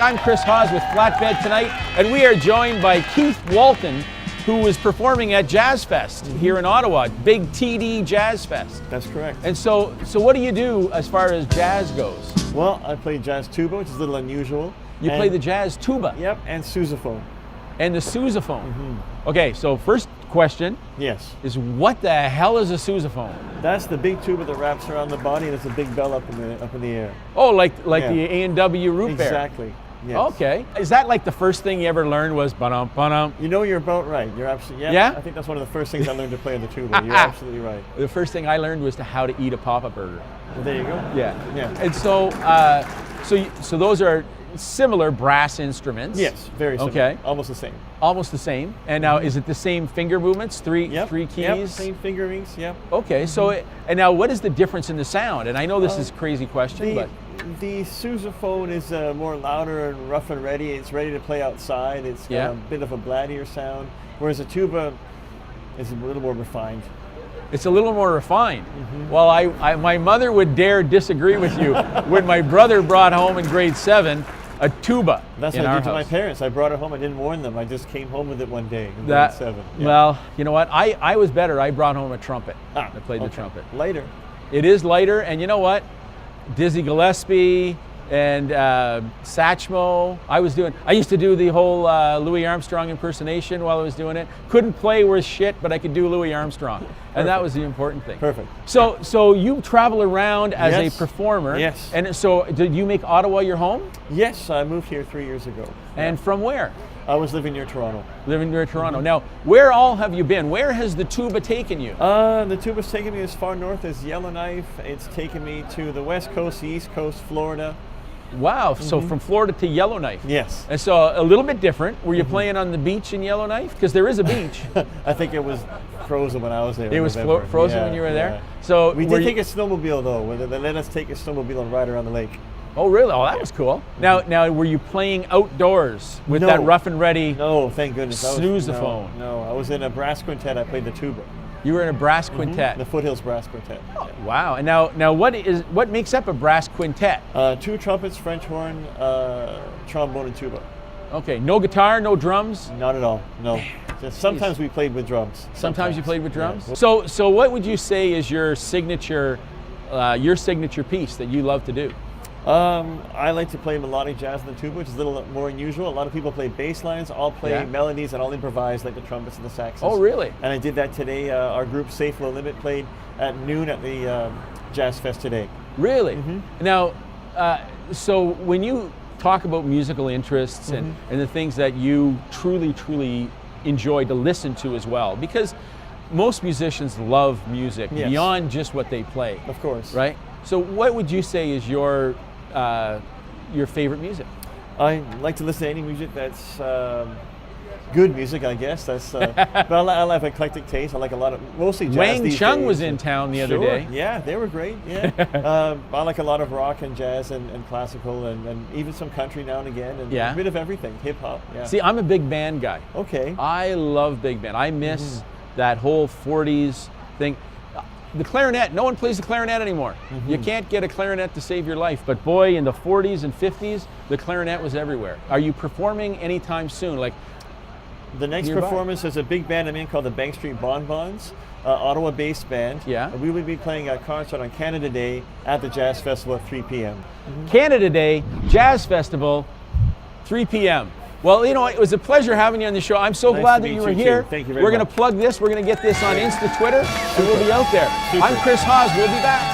I'm Chris Hawes with Flatbed tonight, and we are joined by Keith Walton, who is performing at Jazz Fest here in Ottawa, big TD Jazz Fest. That's correct. And so what do you do as far as jazz goes? Well, I play jazz tuba, which is a little unusual. You play the jazz tuba? Yep, and sousaphone. And the sousaphone. Okay, so first question Yes. is, what the hell is a sousaphone? That's the big tuba that wraps around the body, and it's a big bell up in the air. Oh, like the A&W root beer. Exactly. Yes. Okay. Is that like the first thing you ever learned was ba-dum, ba-dum? You know, you're about right. You're absolutely Yeah? I think that's one of the first things I learned to play on the tuba. You're absolutely right. The first thing I learned was how to eat a Papa Burger. Well, there you go. Yeah. Yeah. And so, so those are similar brass instruments. Yes, very similar. Okay. Almost the same. Almost the same. And now, is it the same finger movements? Three keys? Yep, same fingerings, yep. Okay, so, and now what is the difference in the sound? And I know this is a crazy question, but... The sousaphone is more louder and rough and ready. It's ready to play outside. It's got a bit of a bladdier sound, whereas the tuba is a little more refined. It's a little more refined. Well, my mother would dare disagree with you when my brother brought home in grade 7 a tuba. That's in what I our did to my house. parents. I brought it home. I didn't warn them. I just came home with it one day in grade 7. Yeah. Well, you know what? I was better. I brought home a trumpet. I played the trumpet. Lighter. It is lighter, and you know what? Dizzy Gillespie and Satchmo. I used to do the whole Louis Armstrong impersonation while I was doing it. Couldn't play worth shit, but I could do Louis Armstrong. And that was the important thing. Perfect. So you travel around as a performer. Yes. And so did you make Ottawa your home? Yes, I moved here 3 years ago. And from where? I was living near Toronto. Living near Toronto. Now, where all have you been? Where has the tuba taken you? The tuba's taken me as far north as Yellowknife. It's taken me to the west coast, the east coast, Florida. Wow, so from Florida to Yellowknife. Yes. And so a little bit different. Were you playing on the beach in Yellowknife? Because there is a beach. I think it was frozen when I was there. It was frozen when you were there? Yeah. So we did take a snowmobile though. They let us take a snowmobile and ride around the lake. Oh really? Oh, that was cool. Now were you playing outdoors with that rough and ready? No, thank goodness. Sousaphone. No, I was in a brass quintet. I played the tuba. You were in a brass quintet. The Foothills Brass Quintet. Oh, wow. And now what makes up a brass quintet? 2 trumpets, French horn, trombone, and tuba. Okay. No guitar, no drums? Not at all. No. Just sometimes we played with drums. Sometimes you played with drums? Yeah. So what would you say is your signature piece that you love to do? I like to play melodic jazz on the tuba, which is a little more unusual. A lot of people play bass lines. I'll play melodies and I'll improvise like the trumpets and the saxes. Oh, really? And I did that today. Our group, Safe Low Limit, played at noon at the Jazz Fest today. Really? Now, so when you talk about musical interests and the things that you truly, truly enjoy to listen to as well, because most musicians love music beyond just what they play. Of course. Right? So what would you say is your favorite music? I like to listen to any music that's good music, I guess. That's but I have eclectic taste. I like a lot of mostly jazz. Wang these Chung days. was in town the other day. Yeah, they were great. Yeah, I like a lot of rock and jazz and classical and even some country now and again and a bit of everything, hip hop. Yeah. See, I'm a big band guy. Okay. I love big band. I miss that whole 40s thing. The clarinet, no one plays the clarinet anymore. You can't get a clarinet to save your life, but boy, in the 40s and 50s, the clarinet was everywhere. Are you performing anytime soon? Like the next performance is a big band I'm in called the Bank Street Bonbons, Ottawa-based band. Yeah. And we will be playing a concert on Canada Day at the Jazz Festival at 3 p.m. Canada Day, Jazz Festival, 3 p.m. Well, you know, it was a pleasure having you on the show. I'm so glad that you were here. Thank you very much. We're going to plug this. We're going to get this on Insta, Twitter, and we'll be out there. Super. I'm Chris Hawes. We'll be back.